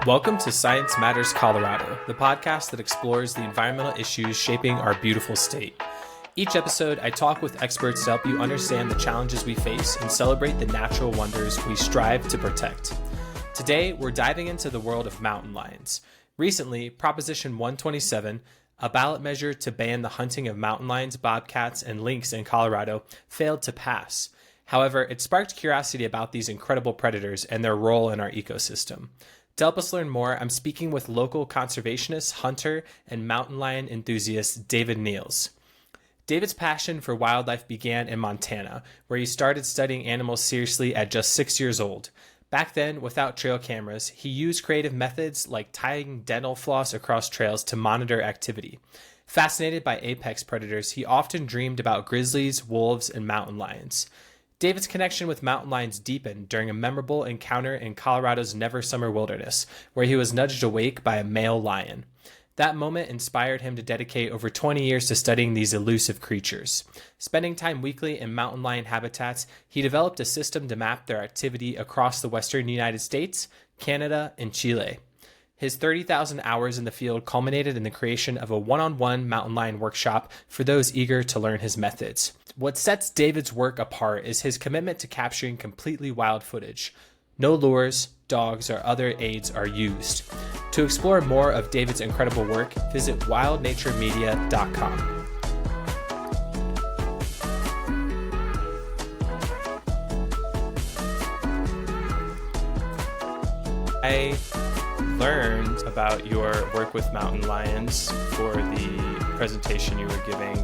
Welcome to Science Matters Colorado, the podcast that explores the environmental issues shaping our beautiful state. Each episode, I talk with experts to help you understand the challenges we face and celebrate the natural wonders we strive to protect. Today, we're diving into the world of mountain lions. Recently, Proposition 127, a ballot measure to ban the hunting of mountain lions, bobcats, and lynx in Colorado, failed to pass. However, it sparked curiosity about these incredible predators and their role in our ecosystem. To help us learn more, I'm speaking with local conservationist, hunter, and mountain lion enthusiast David Niels. David's passion for wildlife began in Montana, where he started studying animals seriously at just 6 years old. Back then, without trail cameras, he used creative methods like tying dental floss across trails to monitor activity. Fascinated by apex predators, he often dreamed about grizzlies, wolves, and mountain lions. David's connection with mountain lions deepened during a memorable encounter in Colorado's Never Summer Wilderness, where he was nudged awake by a male lion. That moment inspired him to dedicate over 20 years to studying these elusive creatures. Spending time weekly in mountain lion habitats, he developed a system to map their activity across the western United States, Canada, and Chile. His 30,000 hours in the field culminated in the creation of a one-on-one mountain lion workshop for those eager to learn his methods. What sets David's work apart is his commitment to capturing completely wild footage. No lures, dogs, or other aids are used. To explore more of David's incredible work, visit wildnaturemedia.com. I learned about your work with mountain lions for the presentation you were giving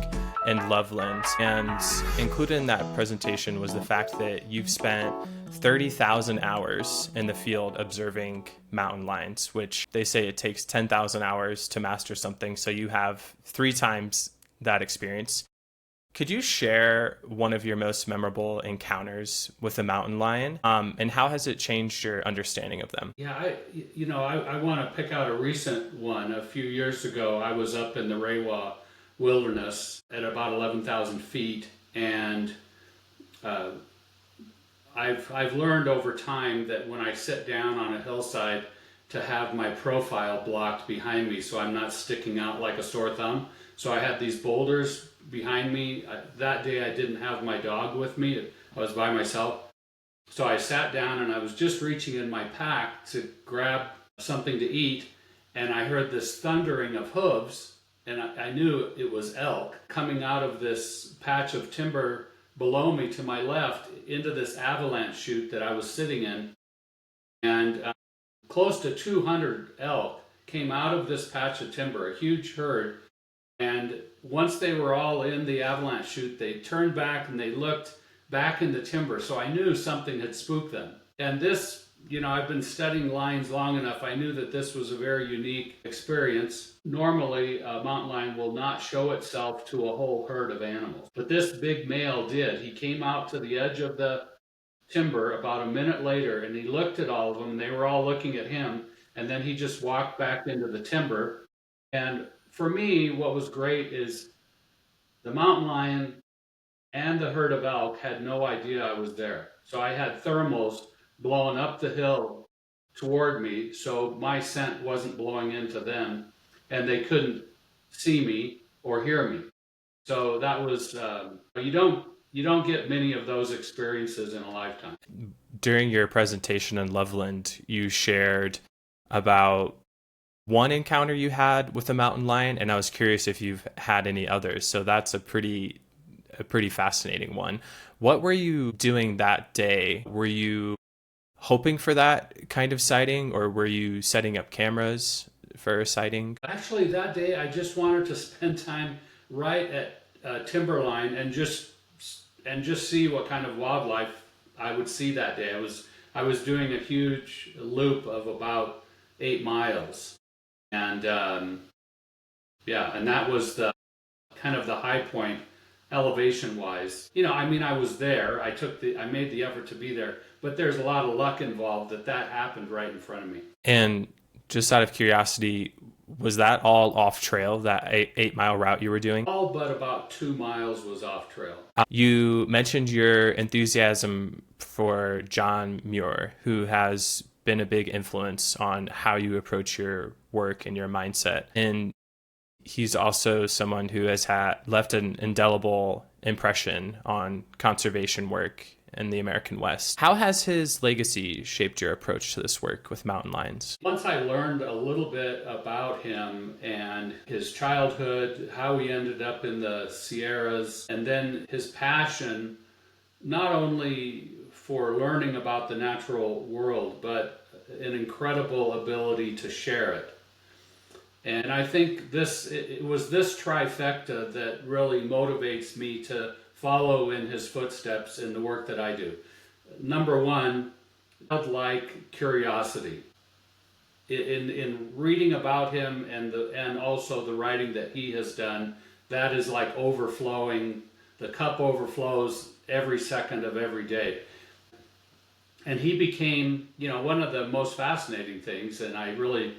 in Loveland, and included in that presentation was the fact that you've spent 30,000 hours in the field observing mountain lions, which they say it takes 10,000 hours to master something, so you have 3 times that experience. Could you share one of your most memorable encounters with a mountain lion, and how has it changed your understanding of them? Yeah, I want to pick out a recent one. A few years ago, I was up in the Rewa Wilderness at about 11,000 feet, and I've learned over time that when I sit down on a hillside to have my profile blocked behind me so I'm not sticking out like a sore thumb. So I had these boulders behind me. That day I didn't have my dog with me. I was by myself. So I sat down and I was just reaching in my pack to grab something to eat, and I heard this thundering of hooves, and I knew it was elk coming out of this patch of timber below me to my left into this avalanche chute that I was sitting in. And close to 200 elk came out of this patch of timber, a huge herd. And once they were all in the avalanche chute, they turned back and they looked back in the timber. So I knew something had spooked them. And this, I've been studying lions long enough. I knew that this was a very unique experience. Normally, a mountain lion will not show itself to a whole herd of animals. But this big male did. He came out to the edge of the timber about a minute later, and he looked at all of them. They were all looking at him. And then he just walked back into the timber. And for me, what was great is the mountain lion and the herd of elk had no idea I was there. So I had thermals blowing up the hill toward me, so my scent wasn't blowing into them, and they couldn't see me or hear me. So that was, you don't get many of those experiences in a lifetime. During your presentation in Loveland, you shared about one encounter you had with a mountain lion, and I was curious if you've had any others. So that's a pretty fascinating one. What were you doing that day? Were you hoping for that kind of sighting, or were you setting up cameras for a sighting? Actually, that day I just wanted to spend time right at timberline and just see what kind of wildlife I would see that day. I was doing a huge loop of about 8 miles. And and that was the kind of the high point elevation wise. I was there. I made the effort to be there, but there's a lot of luck involved that happened right in front of me. And just out of curiosity, was that all off trail, that 8-mile route you were doing? All but about 2 miles was off trail. You mentioned your enthusiasm for John Muir, who has been a big influence on how you approach your work and your mindset. And he's also someone who has left an indelible impression on conservation work in the American West. How has his legacy shaped your approach to this work with mountain lions? Once I learned a little bit about him and his childhood, how he ended up in the Sierras, and then his passion not only for learning about the natural world, but an incredible ability to share it. And I think it was this trifecta that really motivates me to follow in his footsteps in the work that I do. Number one, childlike curiosity. In reading about him and also the writing that he has done, that is like overflowing. The cup overflows every second of every day. And he became, one of the most fascinating things, and I really,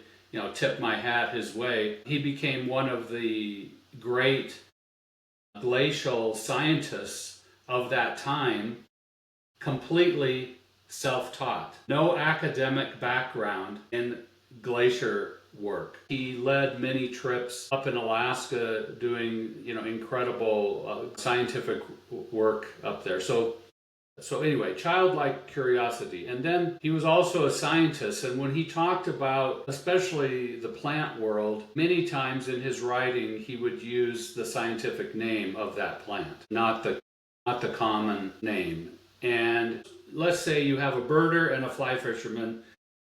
tip my hat his way. He became one of the great glacial scientists of that time, completely self-taught. No academic background in glacier work. He led many trips up in Alaska doing, incredible scientific work up there. So anyway, childlike curiosity. And then he was also a scientist, and when he talked about especially the plant world, many times in his writing he would use the scientific name of that plant, not the common name. And let's say you have a birder and a fly fisherman,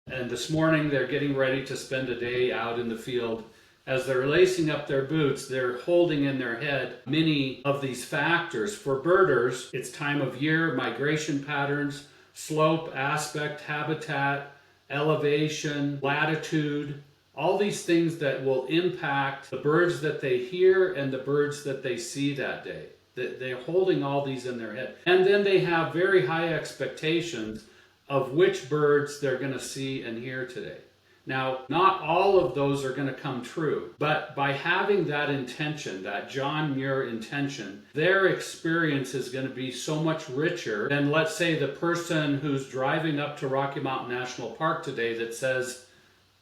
and this morning they're getting ready to spend a day out in the field. As they're lacing up their boots, they're holding in their head many of these factors. For birders, it's time of year, migration patterns, slope, aspect, habitat, elevation, latitude, all these things that will impact the birds that they hear and the birds that they see that day. They're holding all these in their head. And then they have very high expectations of which birds they're going to see and hear today. Now, not all of those are going to come true, but by having that intention, that John Muir intention, their experience is going to be so much richer than, let's say, the person who's driving up to Rocky Mountain National Park today that says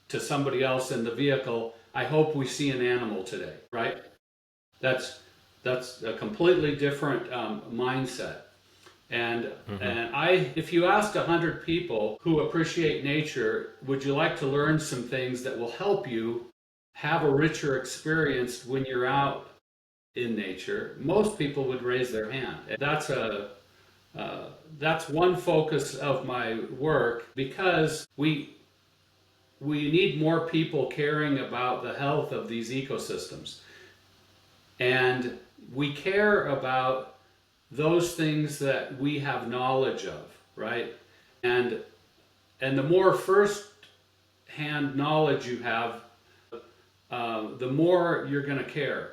to somebody else in the vehicle, I hope we see an animal today, right? That's a completely different mindset. And if you asked 100 people who appreciate nature, would you like to learn some things that will help you have a richer experience when you're out in nature? Most people would raise their hand. That's one focus of my work, because we need more people caring about the health of these ecosystems, and we care about those things that we have knowledge of, right? And the more first-hand knowledge you have, the more you're going to care.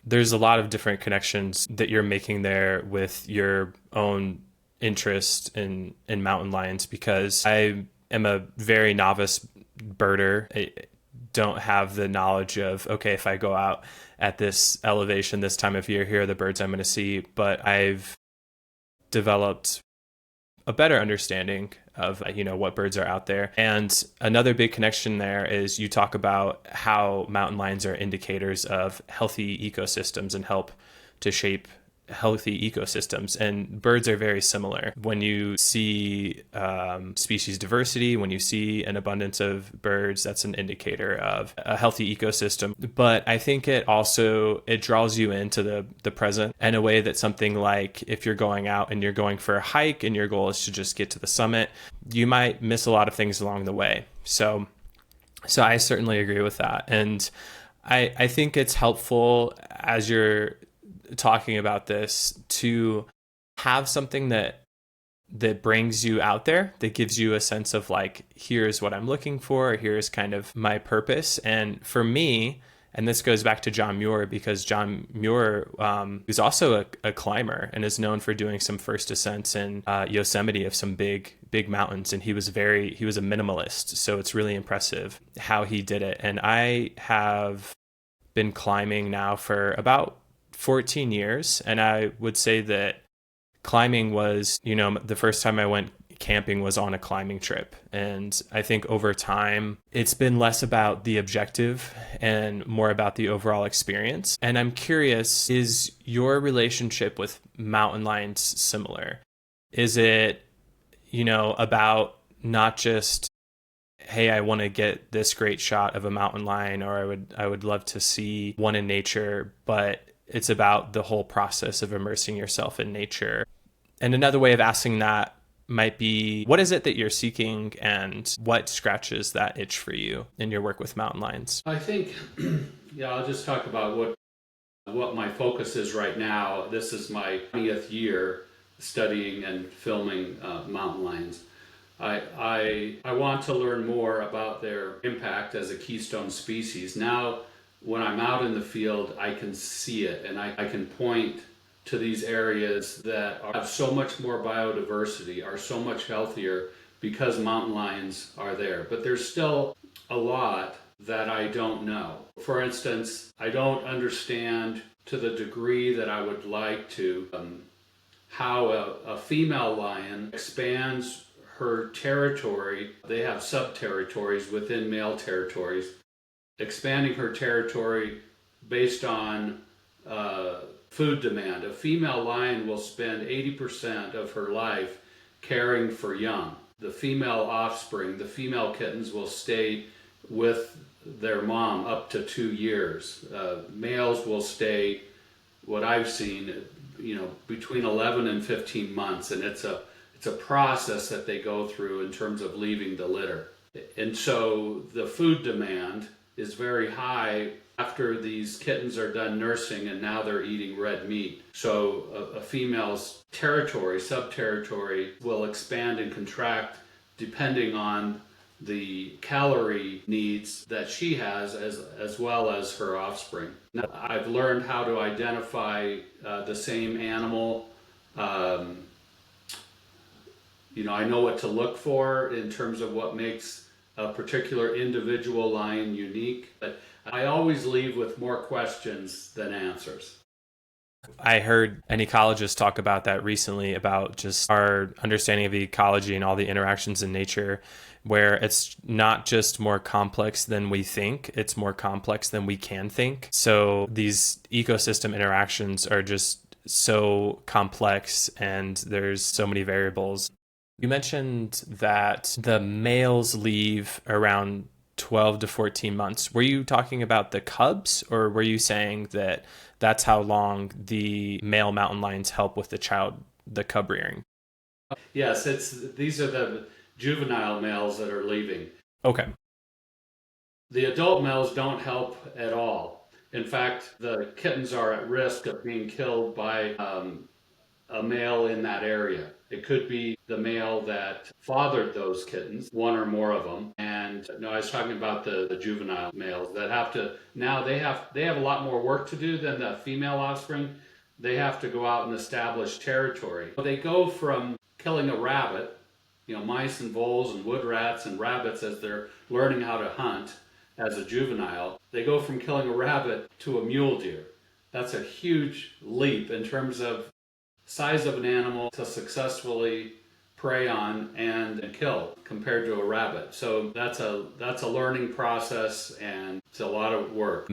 There's a lot of different connections that you're making there with your own interest in mountain lions, because I am a very novice birder. I don't have the knowledge of, okay, if I go out at this elevation this time of year, here are the birds I'm going to see. But I've developed a better understanding of, what birds are out there. And another big connection there is you talk about how mountain lions are indicators of healthy ecosystems and help to shape healthy ecosystems, and birds are very similar. When you see species diversity, when you see an abundance of birds, that's an indicator of a healthy ecosystem. But I think it draws you into the present in a way that something like, if you're going out and you're going for a hike and your goal is to just get to the summit, you might miss a lot of things along the way. So I certainly agree with that. And I think it's helpful, as you're talking about this, to have something that brings you out there, that gives you a sense of like, here's what I'm looking for, here's kind of my purpose. And for me, and this goes back to John Muir, because John Muir is also a climber and is known for doing some first ascents in Yosemite of some big mountains. And he was a minimalist. So it's really impressive how he did it. And I have been climbing now for about 14 years. And I would say that climbing was, the first time I went camping was on a climbing trip. And I think over time, it's been less about the objective and more about the overall experience. And I'm curious, is your relationship with mountain lions similar? Is it, about not just, hey, I want to get this great shot of a mountain lion, or I would love to see one in nature, but it's about the whole process of immersing yourself in nature? And another way of asking that might be, what is it that you're seeking and what scratches that itch for you in your work with mountain lions? I think, I'll just talk about what my focus is right now. This is my 20th year studying and filming mountain lions. I want to learn more about their impact as a keystone species. Now, when I'm out in the field, I can see it, and I can point to these areas that have so much more biodiversity, are so much healthier because mountain lions are there. But there's still a lot that I don't know. For instance, I don't understand to the degree that I would like to how a female lion expands her territory. They have sub-territories within male territories, expanding her territory based on food demand. A female lion will spend 80% of her life caring for young. The female offspring, the female kittens, will stay with their mom up to 2 years. Males will stay, what I've seen, between 11 and 15 months, and it's a process that they go through in terms of leaving the litter. And so the food demand is very high after these kittens are done nursing, and now they're eating red meat. So a female's territory, sub-territory, will expand and contract depending on the calorie needs that she has as well as her offspring. Now, I've learned how to identify the same animal. I know what to look for in terms of what makes a particular individual lion unique, but I always leave with more questions than answers. I heard an ecologist talk about that recently, about just our understanding of the ecology and all the interactions in nature, where it's not just more complex than we think, it's more complex than we can think. So these ecosystem interactions are just so complex and there's so many variables. You mentioned that the males leave around 12 to 14 months. Were you talking about the cubs, or were you saying that that's how long the male mountain lions help with the cub rearing? Yes, these are the juvenile males that are leaving. Okay. The adult males don't help at all. In fact, the kittens are at risk of being killed by a male in that area. It could be the male that fathered those kittens, one or more of them. And no, I was talking about the juvenile males that have to, now they have a lot more work to do than the female offspring. They have to go out and establish territory. They go from killing a rabbit, mice and voles and wood rats and rabbits as they're learning how to hunt as a juvenile. They go from killing a rabbit to a mule deer. That's a huge leap in terms of size of an animal to successfully prey on and kill compared to a rabbit. So that's a learning process, and it's a lot of work.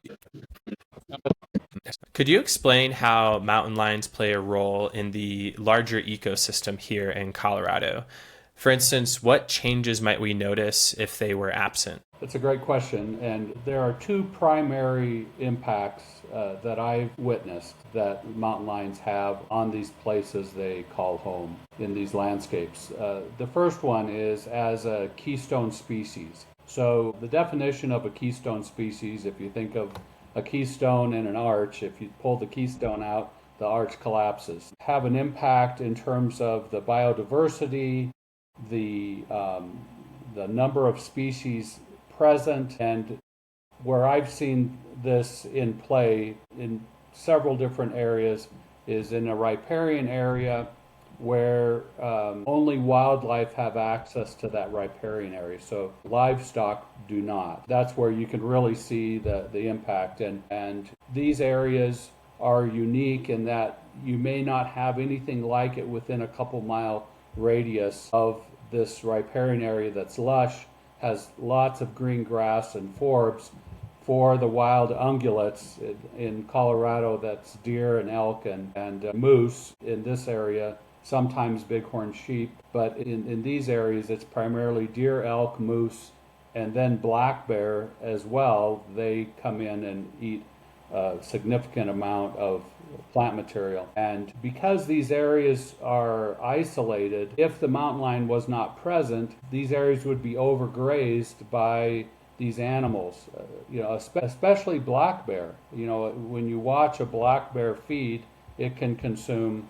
Could you explain how mountain lions play a role in the larger ecosystem here in Colorado? For instance, what changes might we notice if they were absent? That's a great question, and there are two primary impacts that I've witnessed that mountain lions have on these places they call home in these landscapes. The first one is as a keystone species. So the definition of a keystone species, if you think of a keystone and an arch, if you pull the keystone out, the arch collapses. Have an impact in terms of the biodiversity, the number of species present, and where I've seen this in play in several different areas is in a riparian area where only wildlife have access to that riparian area, so livestock do not. That's where you can really see the impact, and these areas are unique in that you may not have anything like it within a couple mile radius of this riparian area that's lush, has lots of green grass and forbs for the wild ungulates. In Colorado, that's deer and elk and moose in this area, sometimes bighorn sheep. But in these areas, it's primarily deer, elk, moose, and then black bear as well. They come in and eat a significant amount of plant material. And because these areas are isolated, if the mountain lion was not present, these areas would be overgrazed by these animals, especially black bear. When you watch a black bear feed, it can consume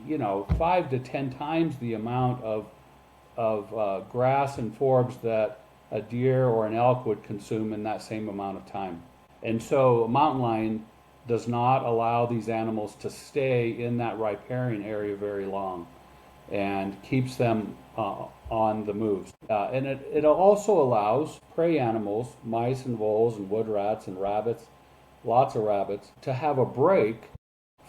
5 to 10 times the amount of grass and forbs that a deer or an elk would consume in that same amount of time. And so a mountain lion does not allow these animals to stay in that riparian area very long, and keeps them on the move. And it also allows prey animals, mice and voles and wood rats and rabbits, lots of rabbits, to have a break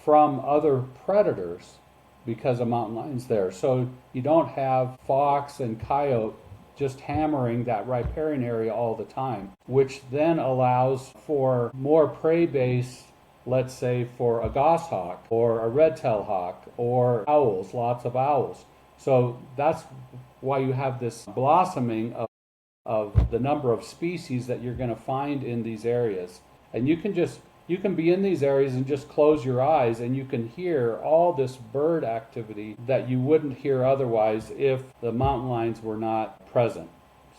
from other predators because a mountain lion's there. So you don't have fox and coyote just hammering that riparian area all the time, which then allows for more prey base, let's say for a goshawk or a red-tailed hawk or owls, lots of owls. So that's why you have this blossoming of the number of species that you're going to find in these areas. And you can be in these areas and just close your eyes and you can hear all this bird activity that you wouldn't hear otherwise if the mountain lions were not present.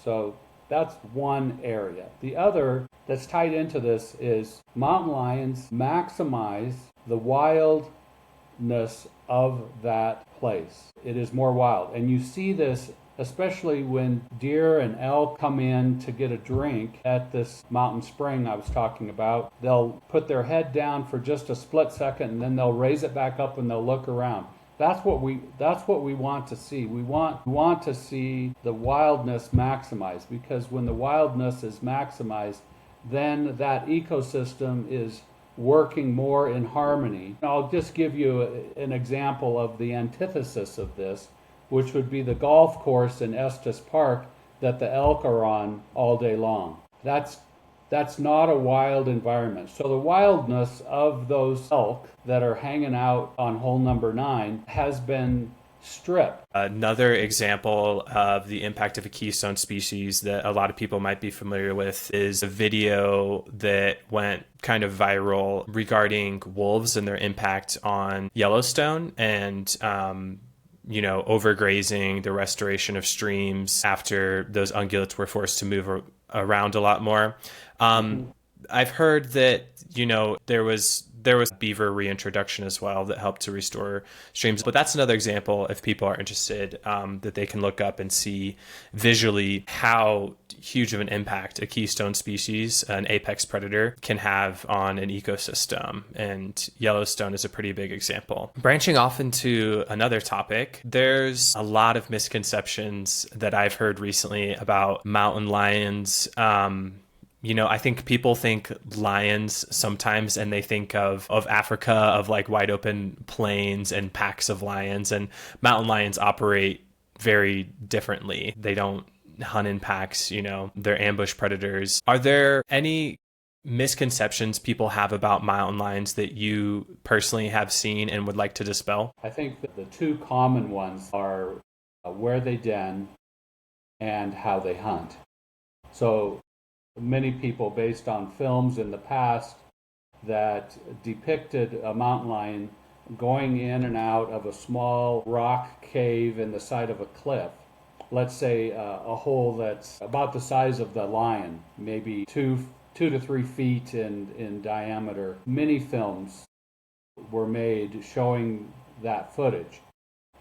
So that's one area. The other that's tied into this is mountain lions maximize the wildness of that place. It is more wild. And you see this especially when deer and elk come in to get a drink at this mountain spring I was talking about. They'll put their head down for just a split second and then they'll raise it back up and they'll look around. That's what we want to see. We want to see the wildness maximized, because when the wildness is maximized, then that ecosystem is working more in harmony. I'll just give you an example of the antithesis of this, which would be the golf course in Estes Park that the elk are on all day long. That's not a wild environment. So the wildness of those elk that are hanging out on hole number 9 has been stripped. Another example of the impact of a keystone species that a lot of people might be familiar with is a video that went kind of viral regarding wolves and their impact on Yellowstone and overgrazing, the restoration of streams after those ungulates were forced to move around a lot more. I've heard that, there was beaver reintroduction as well that helped to restore streams. But that's another example, if people are interested, that they can look up and see visually how huge of an impact a keystone species, an apex predator, can have on an ecosystem. And Yellowstone is a pretty big example. Branching off into another topic, there's a lot of misconceptions that I've heard recently about mountain lions. I think people think lions sometimes and they think of Africa, of like wide open plains and packs of lions, and mountain lions operate very differently. They don't hunt in packs, they're ambush predators. Are there any misconceptions people have about mountain lions that you personally have seen and would like to dispel? I think that the two common ones are where they den and how they hunt. So many people, based on films in the past that depicted a mountain lion going in and out of a small rock cave in the side of a cliff, let's say a hole that's about the size of the lion, maybe 2 to 3 feet in diameter. Many films were made showing that footage,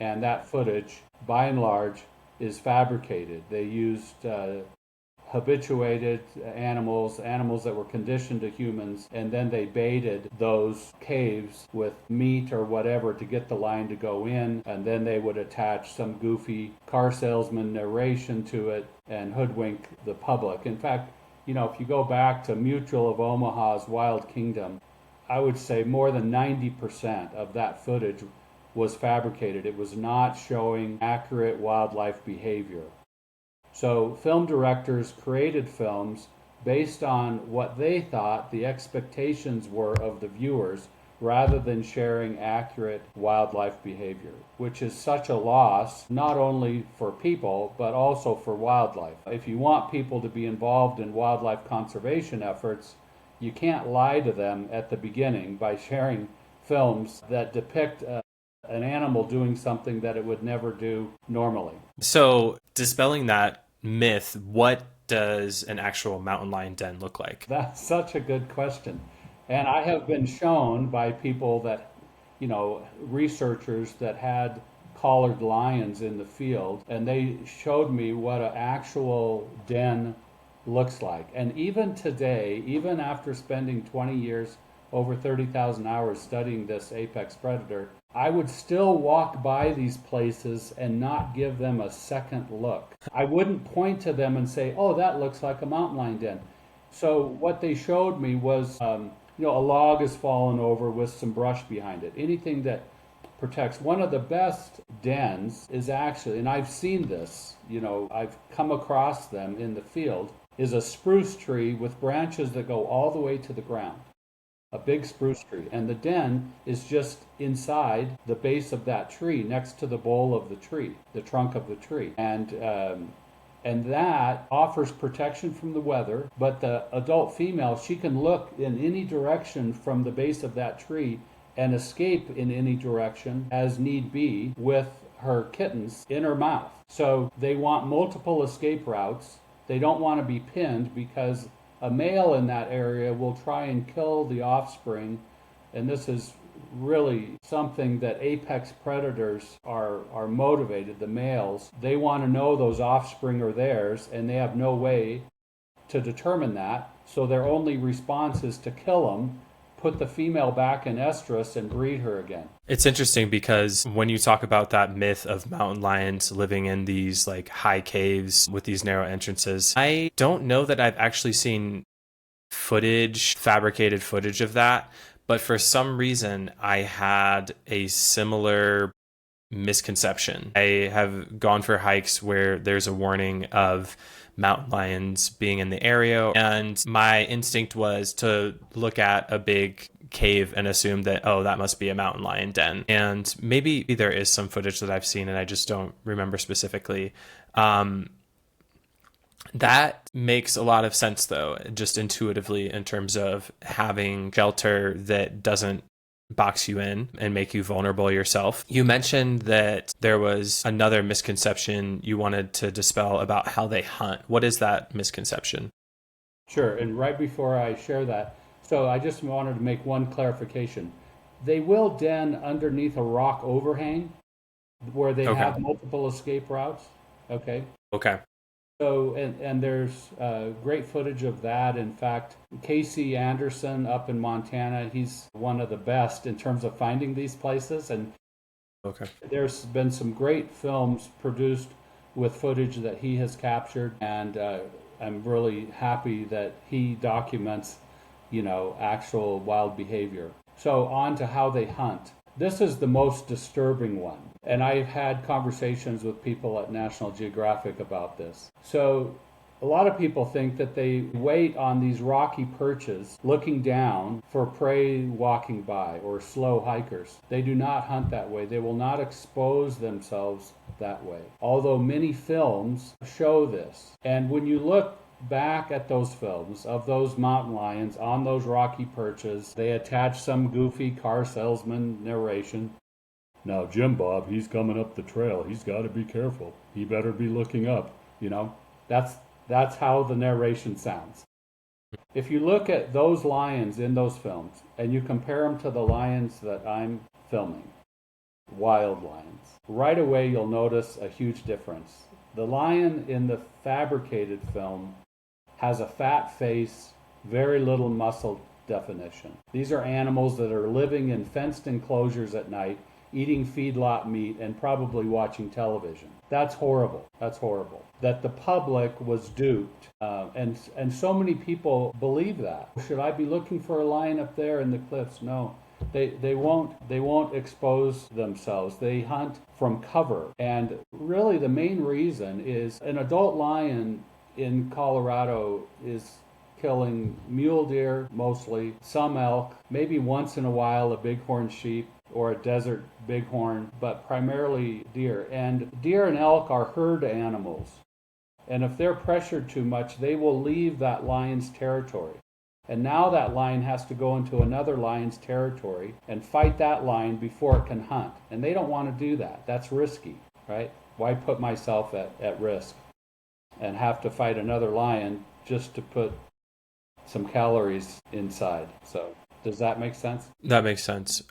and that footage, by and large, is fabricated. They used habituated animals that were conditioned to humans, and then they baited those caves with meat or whatever to get the lion to go in, and then they would attach some goofy car salesman narration to it and hoodwink the public. In fact, if you go back to Mutual of Omaha's Wild Kingdom, I would say more than 90% of that footage was fabricated. It was not showing accurate wildlife behavior. So film directors created films based on what they thought the expectations were of the viewers rather than sharing accurate wildlife behavior, which is such a loss, not only for people, but also for wildlife. If you want people to be involved in wildlife conservation efforts, you can't lie to them at the beginning by sharing films that depict an animal doing something that it would never do normally. So, dispelling that myth, what does an actual mountain lion den look like? That's such a good question. And I have been shown by people that, researchers that had collared lions in the field, and they showed me what an actual den looks like. And even today, even after spending 20 years, over 30,000 hours studying this apex predator, I would still walk by these places and not give them a second look. I wouldn't point to them and say, oh, that looks like a mountain lion den. So what they showed me was, a log has fallen over with some brush behind it. Anything that protects. One of the best dens is actually, and I've seen this, I've come across them in the field, is a spruce tree with branches that go all the way to the ground. A big spruce tree. And the den is just inside the base of that tree, next to the bole of the tree, the trunk of the tree. And that offers protection from the weather, but the adult female, she can look in any direction from the base of that tree and escape in any direction as need be with her kittens in her mouth. So they want multiple escape routes. They don't want to be pinned because a male in that area will try and kill the offspring, and this is really something that apex predators are motivated, the males. They want to know those offspring are theirs, and they have no way to determine that, so their only response is to kill them, put the female back in estrus, and breed her again. It's interesting because when you talk about that myth of mountain lions living in these like high caves with these narrow entrances, I don't know that I've actually seen fabricated footage of that. But for some reason, I had a similar misconception. I have gone for hikes where there's a warning of mountain lions being in the area, and my instinct was to look at a big cave and assume that, oh, that must be a mountain lion den. And maybe there is some footage that I've seen and I just don't remember specifically. That makes a lot of sense, though, just intuitively, in terms of having shelter that doesn't box you in and make you vulnerable yourself. You mentioned that there was another misconception you wanted to dispel about how they hunt. What is that misconception? Sure, and right before I share that, so I just wanted to make one clarification. They will den underneath a rock overhang where they have multiple escape routes. Okay. So, and there's great footage of that. In fact, Casey Anderson up in Montana, he's one of the best in terms of finding these places. And there's been some great films produced with footage that he has captured. And I'm really happy that he documents, actual wild behavior. So on to how they hunt. This is the most disturbing one. And I've had conversations with people at National Geographic about this. So a lot of people think that they wait on these rocky perches looking down for prey walking by or slow hikers. They do not hunt that way. They will not expose themselves that way. Although many films show this. And when you look back at those films of those mountain lions on those rocky perches, they attach some goofy car salesman narration. Now, Jim Bob, he's coming up the trail. He's got to be careful. He better be looking up. That's how the narration sounds. If you look at those lions in those films and you compare them to the lions that I'm filming, wild lions, right away you'll notice a huge difference. The lion in the fabricated film has a fat face, very little muscle definition. These are animals that are living in fenced enclosures at night, eating feedlot meat, and probably watching television. That's horrible. That the public was duped. And so many people believe that. Should I be looking for a lion up there in the cliffs? No. They won't expose themselves. They hunt from cover. And really the main reason is an adult lion in Colorado is killing mule deer mostly, some elk, maybe once in a while a bighorn sheep or a desert bighorn, but primarily deer. And deer and elk are herd animals. And if they're pressured too much, they will leave that lion's territory. And now that lion has to go into another lion's territory and fight that lion before it can hunt. And they don't want to do that. That's risky, right? Why put myself at risk and have to fight another lion just to put some calories inside? So does that make sense? That makes sense.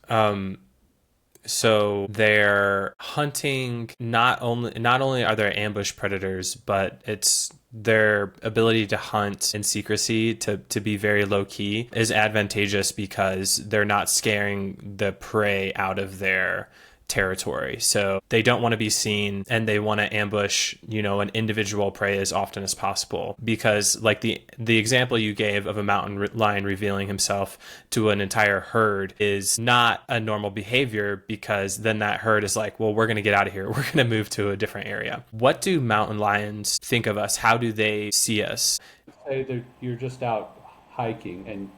So they're hunting, not only are there ambush predators, but it's their ability to hunt in secrecy, to be very low key, is advantageous because they're not scaring the prey out of their territory. So they don't want to be seen, and they want to ambush, an individual prey as often as possible, because like the example you gave of a mountain lion revealing himself to an entire herd is not a normal behavior, because then that herd is like, well, we're going to get out of here. We're going to move to a different area. What do mountain lions think of us? How do they see us? Say that you're just out hiking and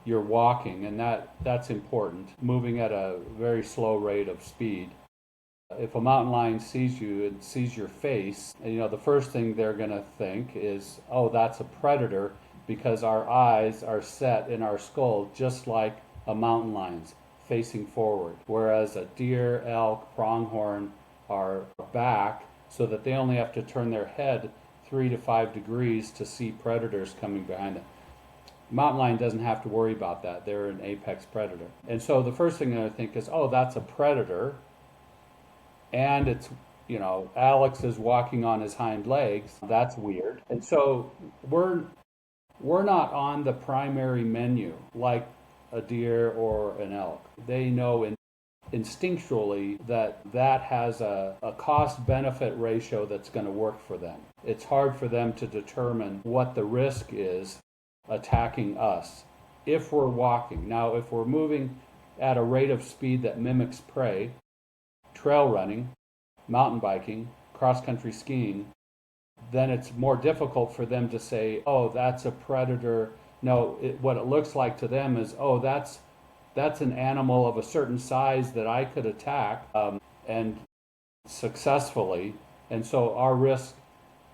you're walking, and that's important, moving at a very slow rate of speed. If a mountain lion sees you and sees your face, the first thing they're going to think is, oh, that's a predator, because our eyes are set in our skull just like a mountain lion's, facing forward, whereas a deer, elk, pronghorn are back, so that they only have to turn their head 3 to 5 degrees to see predators coming behind them. Mountain lion doesn't have to worry about that. They're an apex predator. And so the first thing I think is, oh, that's a predator. And it's, Alex is walking on his hind legs. That's weird. And so we're not on the primary menu like a deer or an elk. They know instinctually that has a cost-benefit ratio that's going to work for them. It's hard for them to determine what the risk is attacking us if we're walking. Now, if we're moving at a rate of speed that mimics prey, trail running, mountain biking, cross-country skiing, then it's more difficult for them to say, oh, that's a predator. No, what it looks like to them is, oh, that's an animal of a certain size that I could attack and successfully. And so our risk,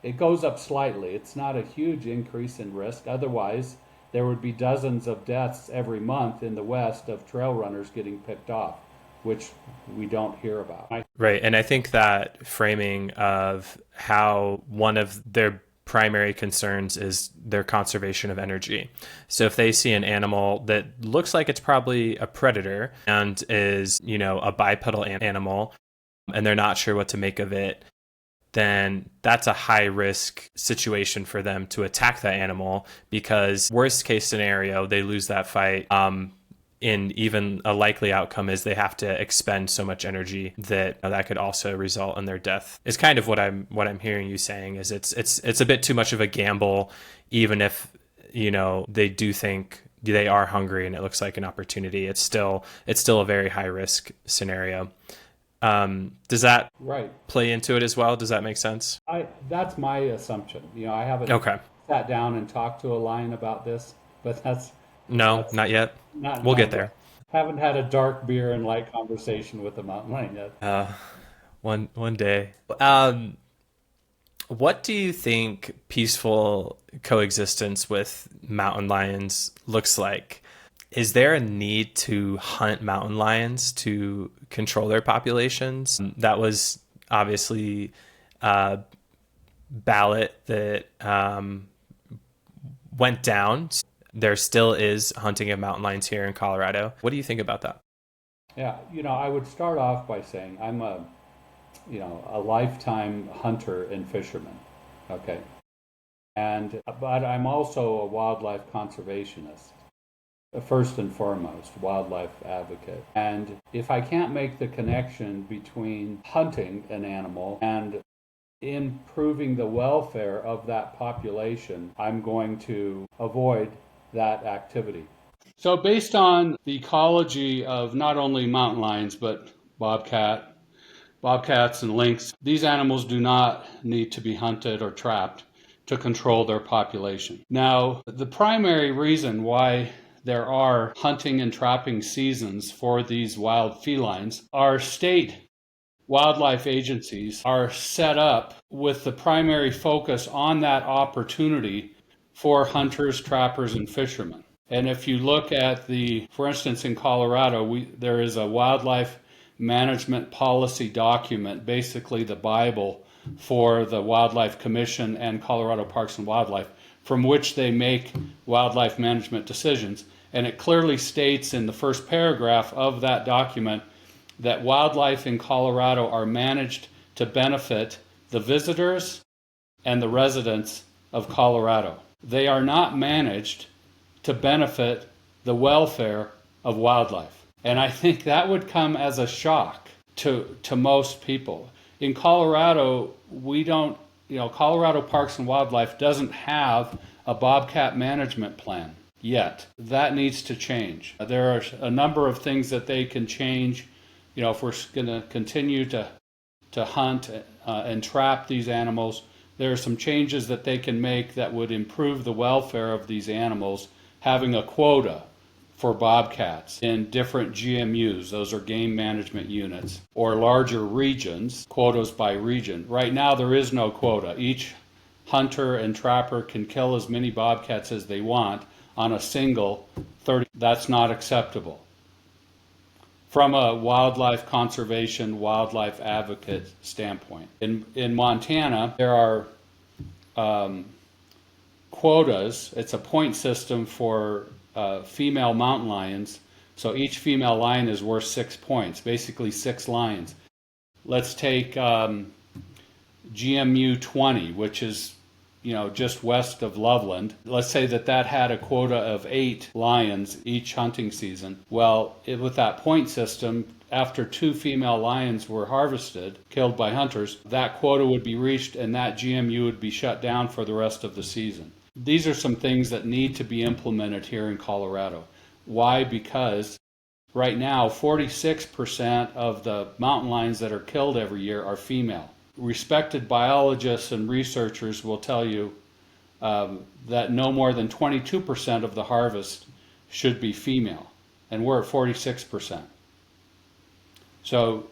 it goes up slightly. It's not a huge increase in risk. Otherwise, there would be dozens of deaths every month in the West of trail runners getting picked off, which we don't hear about. Right. And I think that framing of how one of their primary concerns is their conservation of energy. So if they see an animal that looks like it's probably a predator and is, a bipedal animal, and they're not sure what to make of it, then that's a high risk situation for them to attack that animal, because worst case scenario, they lose that fight. And even a likely outcome is they have to expend so much energy that could also result in their death. Is kind of what I'm hearing you saying, is it's a bit too much of a gamble, even if they do think they are hungry and it looks like an opportunity. It's still a very high risk scenario. Does that play into it as well? Does that make sense? That's my assumption. I haven't sat down and talked to a lion about this, but that's not yet. We'll get there. Haven't had a dark beer and light conversation with a mountain lion yet. One day. What do you think peaceful coexistence with mountain lions looks like? Is there a need to hunt mountain lions to control their populations? That was obviously a ballot that went down. There still is hunting of mountain lions here in Colorado. What do you think about that? Yeah, I would start off by saying I'm a lifetime hunter and fisherman. Okay. But I'm also a wildlife conservationist. First and foremost, wildlife advocate. And if I can't make the connection between hunting an animal and improving the welfare of that population, I'm going to avoid that activity. So based on the ecology of not only mountain lions, but bobcats and lynx, these animals do not need to be hunted or trapped to control their population. Now, the primary reason why there are hunting and trapping seasons for these wild felines are state wildlife agencies are set up with the primary focus on that opportunity for hunters, trappers, and fishermen. And if you look at for instance, in Colorado, there is a wildlife management policy document, basically the Bible for the Wildlife Commission and Colorado Parks and Wildlife, from which they make wildlife management decisions. And it clearly states in the first paragraph of that document that wildlife in Colorado are managed to benefit the visitors and the residents of Colorado. They are not managed to benefit the welfare of wildlife. And I think that would come as a shock to most people. In Colorado, Colorado Parks and Wildlife doesn't have a bobcat management plan yet. That needs to change. There are a number of things that they can change. If we're going to continue to hunt and trap these animals, there are some changes that they can make that would improve the welfare of these animals, having a quota for bobcats in different GMUs, those are game management units, or larger regions, quotas by region. Right now there is no quota. Each hunter and trapper can kill as many bobcats as they want on a single 30. That's not acceptable from a wildlife conservation, wildlife advocate standpoint. In Montana, there are quotas. It's a point system for female mountain lions. So each female lion is worth 6 points, basically 6 lions. Let's take GMU 20, which is just west of Loveland. Let's say that had a quota of 8 lions each hunting season. Well, with that point system, after 2 female lions were harvested, killed by hunters, that quota would be reached and that GMU would be shut down for the rest of the season. These are some things that need to be implemented here in Colorado. Why? Because right now, 46% of the mountain lions that are killed every year are female. Respected biologists and researchers will tell you that no more than 22% of the harvest should be female, and we're at 46%. So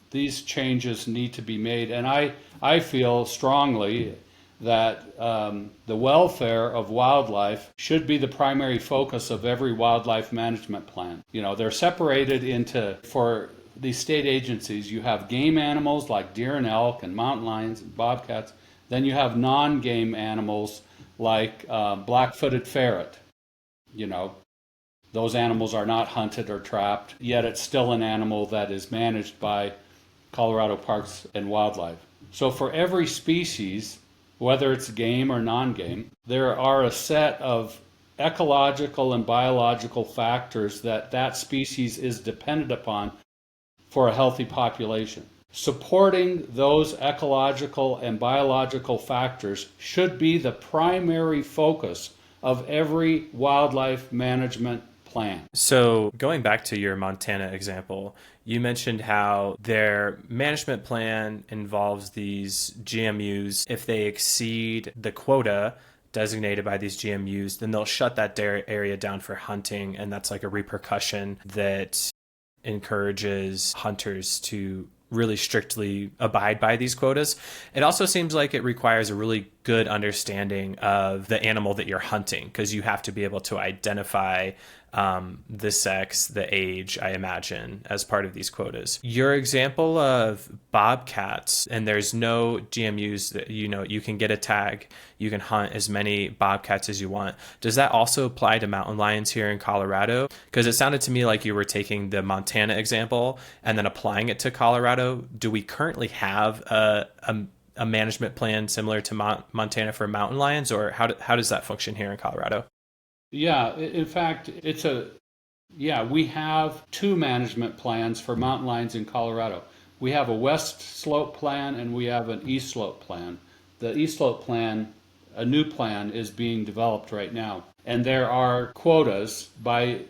these changes need to be made, and I feel strongly that the welfare of wildlife should be the primary focus of every wildlife management plan. They're separated for these state agencies, you have game animals like deer and elk and mountain lions and bobcats. Then you have non-game animals like black-footed ferret. Those animals are not hunted or trapped, yet it's still an animal that is managed by Colorado Parks and Wildlife. So for every species, whether it's game or non-game, there are a set of ecological and biological factors that species is dependent upon for a healthy population. Supporting those ecological and biological factors should be the primary focus of every wildlife management plan. So going back to your Montana example, you mentioned how their management plan involves these GMUs. If they exceed the quota designated by these GMUs, then they'll shut that area down for hunting, and that's like a repercussion that encourages hunters to really strictly abide by these quotas. It also seems like it requires a really good understanding of the animal that you're hunting, because you have to be able to identify the sex, the age, I imagine, as part of these quotas. Your example of bobcats, and there's no GMUs that you can get a tag, you can hunt as many bobcats as you want. Does that also apply to mountain lions here in Colorado? Because it sounded to me like you were taking the Montana example and then applying it to Colorado. Do we currently have a management plan similar to Montana for mountain lions, or how does that function here in Colorado? Yeah, in fact, we have 2 management plans for mountain lions in Colorado. We have a west slope plan and we have an east slope plan. The east slope plan, a new plan, is being developed right now. And there are quotas by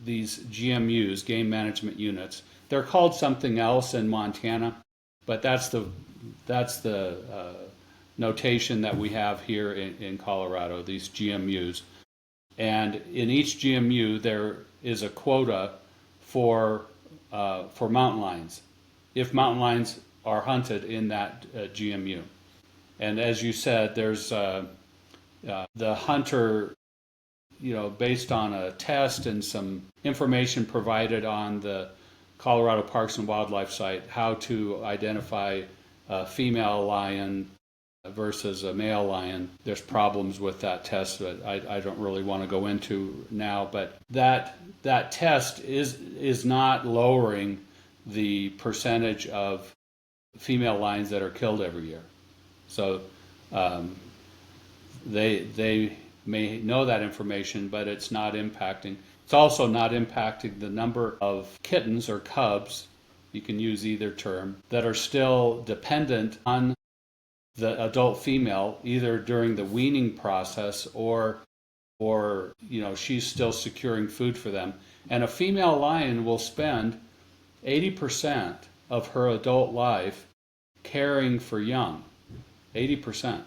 these GMUs, game management units. They're called something else in Montana, but that's the notation that we have here in Colorado, these GMUs. And in each GMU, there is a quota for mountain lions, if mountain lions are hunted in that GMU. And as you said, there's the hunter, based on a test and some information provided on the Colorado Parks and Wildlife site, how to identify a female lion versus a male lion. There's problems with that test that I don't really want to go into now, but that test is not lowering the percentage of female lions that are killed every year. So they may know that information, but it's not impacting. It's also not impacting the number of kittens or cubs, you can use either term, that are still dependent on the adult female, either during the weaning process or she's still securing food for them. And a female lion will spend 80% of her adult life caring for young. 80%.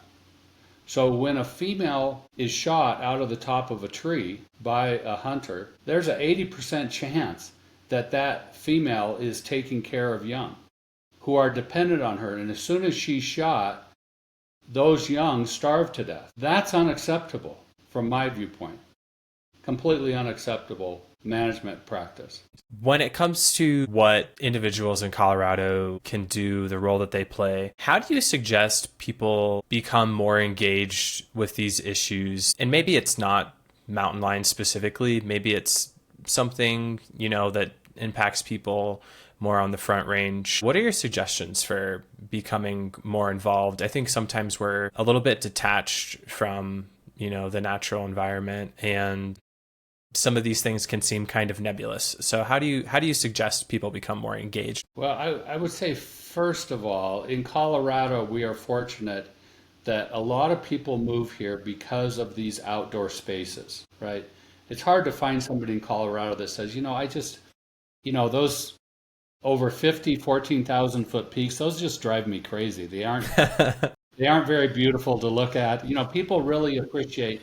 So when a female is shot out of the top of a tree by a hunter, there's an 80% chance that female is taking care of young who are dependent on her. And as soon as she's shot, those young starve to death. That's unacceptable from my viewpoint. Completely unacceptable management practice. When it comes to what individuals in Colorado can do, the role that they play, how do you suggest people become more engaged with these issues? And maybe it's not mountain lions specifically, maybe it's something, that impacts people more on the Front Range. What are your suggestions for becoming more involved? I think sometimes we're a little bit detached from, the natural environment, and some of these things can seem kind of nebulous. So how do you suggest people become more engaged? Well, I would say, first of all, in Colorado, we are fortunate that a lot of people move here because of these outdoor spaces, right? It's hard to find somebody in Colorado that says, those over 14,000 foot peaks, those just drive me crazy. They aren't very beautiful to look at. People really appreciate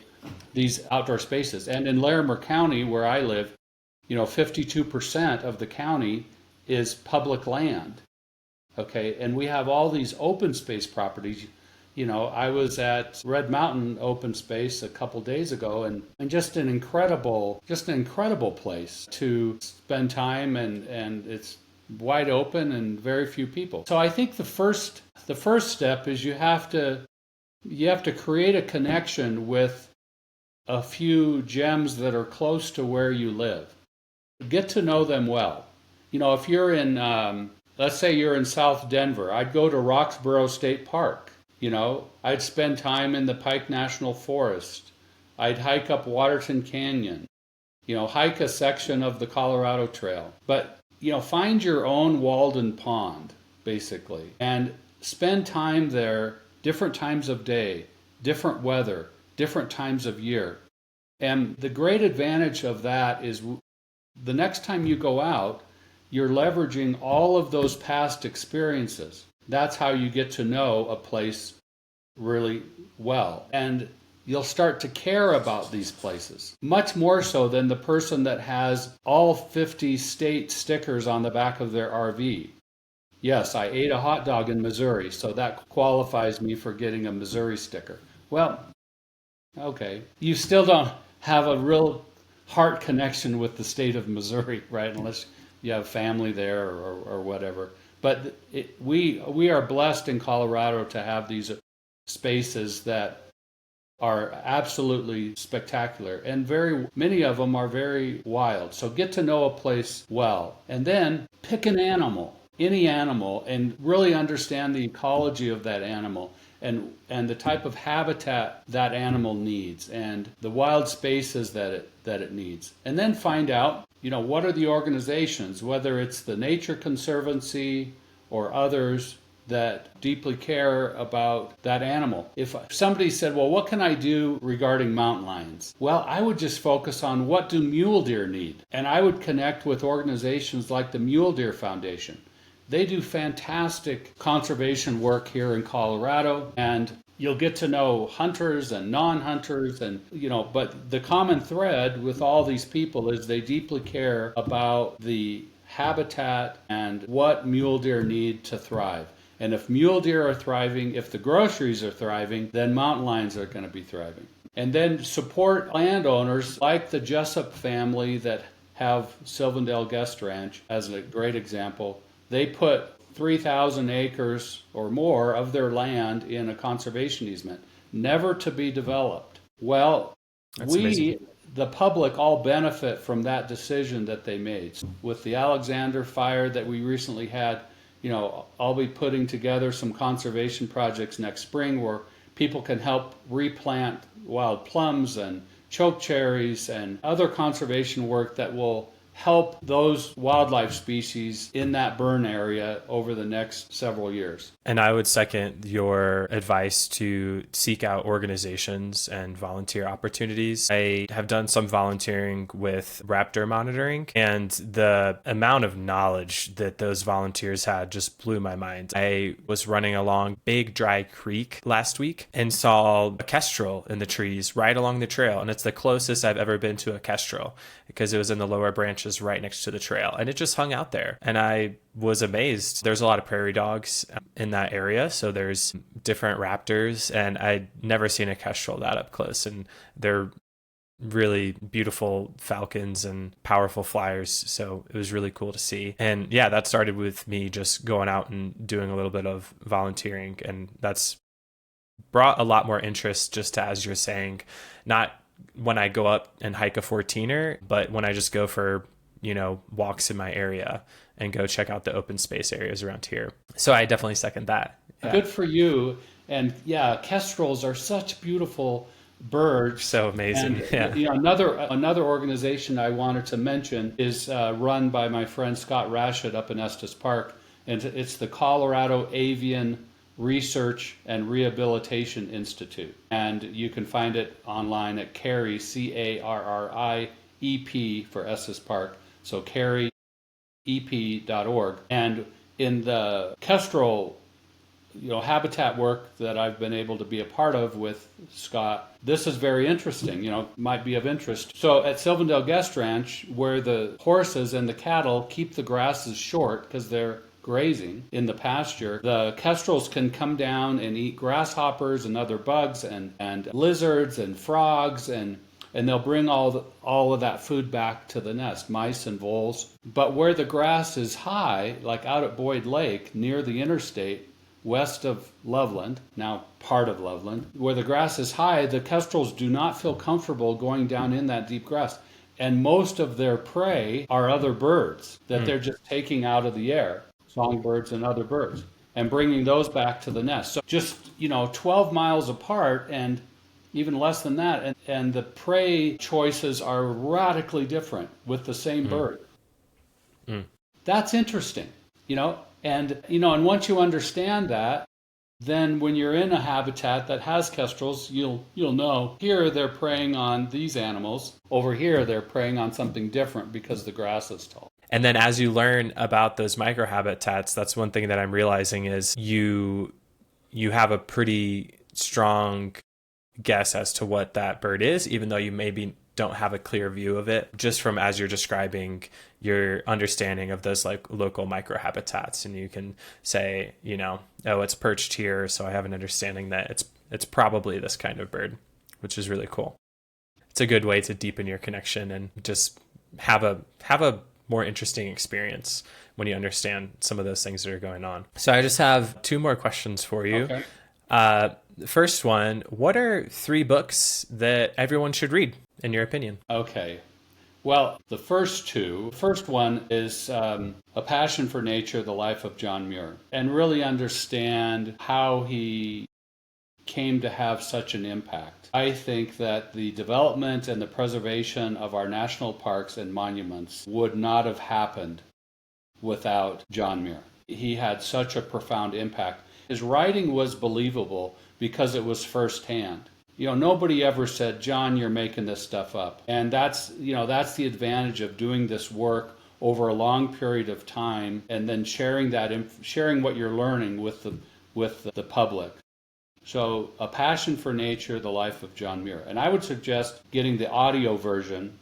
these outdoor spaces. And in Larimer County, where I live, 52% of the county is public land. Okay, and we have all these open space properties. I was at Red Mountain Open Space a couple days ago, and just an incredible place to spend time, and it's wide open and very few people. So I think the first step is you have to create a connection with a few gems that are close to where you live. Get to know them well. If you're in, let's say you're in South Denver, I'd go to Roxborough State Park. I'd spend time in the Pike National Forest. I'd hike up Waterton Canyon. Hike a section of the Colorado Trail. But, find your own Walden Pond, basically, and spend time there, different times of day, different weather, different times of year. And the great advantage of that is the next time you go out, you're leveraging all of those past experiences. That's how you get to know a place really well. And you'll start to care about these places, much more so than the person that has all 50 state stickers on the back of their RV. Yes, I ate a hot dog in Missouri, so that qualifies me for getting a Missouri sticker. Well, okay. You still don't have a real heart connection with the state of Missouri, right? Unless you have family there or whatever. But we are blessed in Colorado to have these spaces that are absolutely spectacular, and very many of them are very wild. So get to know a place well, and then pick an animal, any animal, and really understand the ecology of that animal and the type of habitat that animal needs and the wild spaces that it needs. And then find out, what are the organizations, whether it's the Nature Conservancy or others, that deeply care about that animal. If somebody said, well, what can I do regarding mountain lions? Well, I would just focus on what do mule deer need? And I would connect with organizations like the Mule Deer Foundation. They do fantastic conservation work here in Colorado, and you'll get to know hunters and non-hunters, and but the common thread with all these people is they deeply care about the habitat and what mule deer need to thrive. And if mule deer are thriving, if the groceries are thriving, then mountain lions are going to be thriving. And then support landowners like the Jessup family that have Sylvandale Guest Ranch as a great example. They put 3,000 acres or more of their land in a conservation easement, never to be developed. Well, That's amazing. the public, all benefit from that decision that they made. With the Alexander fire that we recently had, I'll be putting together some conservation projects next spring where people can help replant wild plums and chokecherries and other conservation work that will help those wildlife species in that burn area over the next several years. And I would second your advice to seek out organizations and volunteer opportunities. I have done some volunteering with raptor monitoring, and the amount of knowledge that those volunteers had just blew my mind. I was running along Big Dry Creek last week and saw a kestrel in the trees right along the trail. And it's the closest I've ever been to a kestrel because it was in the lower branches right next to the trail. And it just hung out there. And I was amazed. There's a lot of prairie dogs in that area, so there's different raptors, and I'd never seen a kestrel that up close, and they're really beautiful falcons and powerful flyers, so it was really cool to see. And yeah, that started with me just going out and doing a little bit of volunteering, and that's brought a lot more interest, just as you're saying, not when I go up and hike a 14er, but when I just go for walks in my area and go check out the open space areas around here. So I definitely second that. Yeah. Good for you. And yeah, kestrels are such beautiful birds. So amazing. And, another organization I wanted to mention is run by my friend Scott Rashid up in Estes Park, and it's the Colorado Avian Research and Rehabilitation Institute. And you can find it online at Carrie, CARRIEP for Estes Park. So carrieep.org. And in the kestrel habitat work that I've been able to be a part of with Scott, this is very interesting, might be of interest. So at Sylvandale Guest Ranch, where the horses and the cattle keep the grasses short because they're grazing in the pasture, the kestrels can come down and eat grasshoppers and other bugs and lizards and frogs, and they'll bring all of that food back to the nest, mice and voles. But where the grass is high, like out at Boyd Lake, near the interstate, west of Loveland, now part of Loveland, where the grass is high, the kestrels do not feel comfortable going down in that deep grass. And most of their prey are other birds that they're just taking out of the air, songbirds and other birds, and bringing those back to the nest. So just, 12 miles apart and even less than that, and the prey choices are radically different with the same bird. That's interesting, and once you understand that, then when you're in a habitat that has kestrels, you'll know here they're preying on these animals, over here they're preying on something different because the grass is tall. And then as you learn about those microhabitats, that's one thing that I'm realizing is you have a pretty strong guess as to what that bird is, even though you maybe don't have a clear view of it, just from as you're describing your understanding of those like local microhabitats. And you can say, oh, it's perched here, so I have an understanding that it's probably this kind of bird, which is really cool. It's a good way to deepen your connection and just have a more interesting experience when you understand some of those things that are going on. So I just have 2 more questions for you. Okay. The first one, what are 3 books that everyone should read, in your opinion? Okay. Well, the first one is A Passion for Nature, The Life of John Muir, and really understand how he came to have such an impact. I think that the development and the preservation of our national parks and monuments would not have happened without John Muir. he had such a profound impact. His writing was believable because it was firsthand. Nobody ever said, John, you're making this stuff up. And that's the advantage of doing this work over a long period of time and then sharing what you're learning with the public. So, A Passion for Nature, The Life of John Muir. And I would suggest getting the audio version.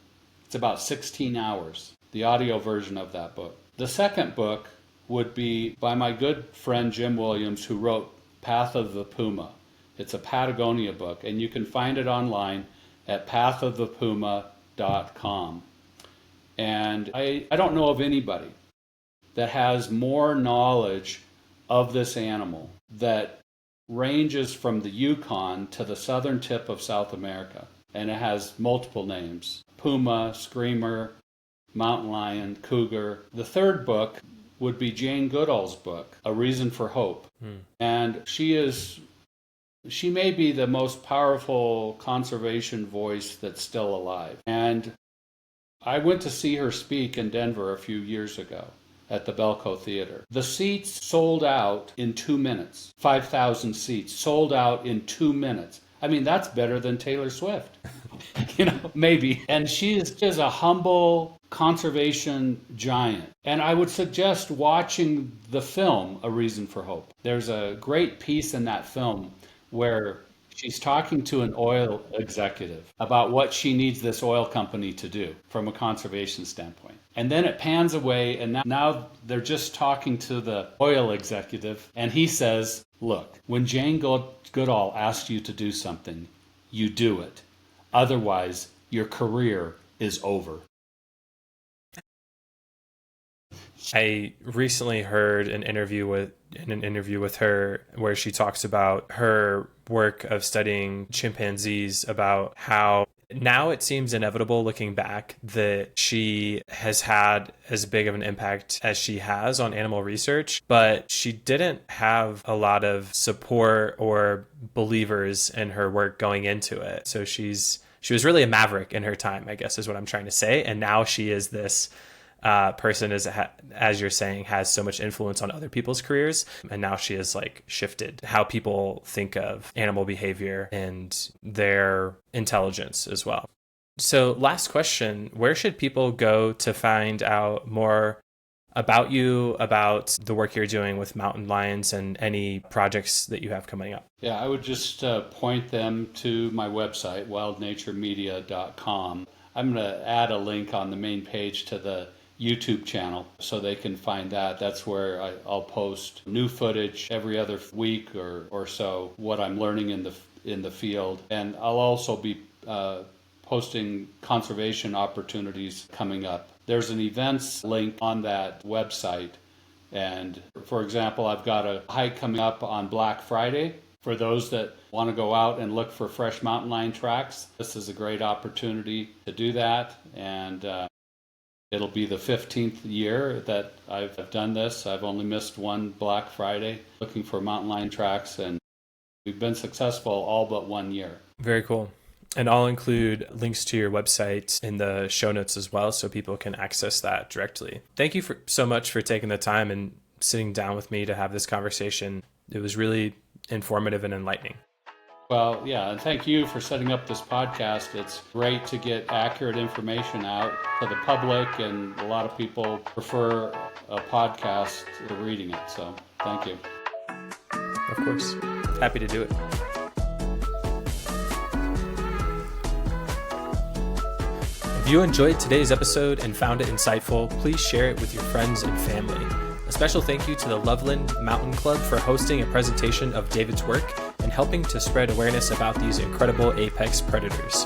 It's about 16 hours, the audio version of that book. The second book would be by my good friend Jim Williams, who wrote Path of the Puma. It's a Patagonia book, and you can find it online at pathofthepuma.com. And I don't know of anybody that has more knowledge of this animal that ranges from the Yukon to the southern tip of South America. And it has multiple names: puma, screamer, mountain lion, cougar. The third book would be Jane Goodall's book, A Reason for Hope. And she may be the most powerful conservation voice that's still alive. And I went to see her speak in Denver a few years ago at the Belco Theater. The seats sold out in 2 minutes. 5,000 seats sold out in 2 minutes. I mean, that's better than Taylor Swift. Maybe. And she is just a humble conservation giant. And I would suggest watching the film, A Reason for Hope. There's a great piece in that film where she's talking to an oil executive about what she needs this oil company to do from a conservation standpoint. And then it pans away, and now they're just talking to the oil executive, and he says, look, when Jane Goodall asks you to do something, you do it. Otherwise, your career is over. I recently heard an interview with her where she talks about her work of studying chimpanzees, about how now it seems inevitable looking back that she has had as big of an impact as she has on animal research, but she didn't have a lot of support or believers in her work going into it. So she was really a maverick in her time, I guess is what I'm trying to say. And now she is this person, as you're saying, has so much influence on other people's careers. And now she has shifted how people think of animal behavior and their intelligence as well. So last question, where should people go to find out more about you, about the work you're doing with mountain lions and any projects that you have coming up? Yeah, I would just point them to my website, wildnaturemedia.com. I'm going to add a link on the main page to the YouTube channel so they can find that. That's where I'll post new footage every other week or so, what I'm learning in the field. And I'll also be posting conservation opportunities coming up. There's an events link on that website. And for example, I've got a hike coming up on Black Friday. For those that want to go out and look for fresh mountain lion tracks, this is a great opportunity to do that. And it'll be the 15th year that I've done this. I've only missed one Black Friday looking for mountain lion tracks, and we've been successful all but 1 year. Very cool. And I'll include links to your website in the show notes as well, so people can access that directly. Thank you so much for taking the time and sitting down with me to have this conversation. It was really informative and enlightening. Well, yeah, and thank you for setting up this podcast. It's great to get accurate information out to the public, and a lot of people prefer a podcast to reading it. So thank you. Of course. Happy to do it. If you enjoyed today's episode and found it insightful, please share it with your friends and family. A special thank you to the Loveland Mountain Club for hosting a presentation of David's work and helping to spread awareness about these incredible apex predators.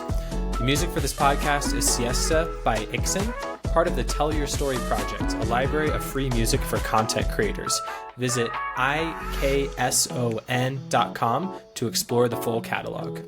The music for this podcast is Siesta by Ixon, part of the Tell Your Story Project, a library of free music for content creators. Visit ikson.com to explore the full catalog.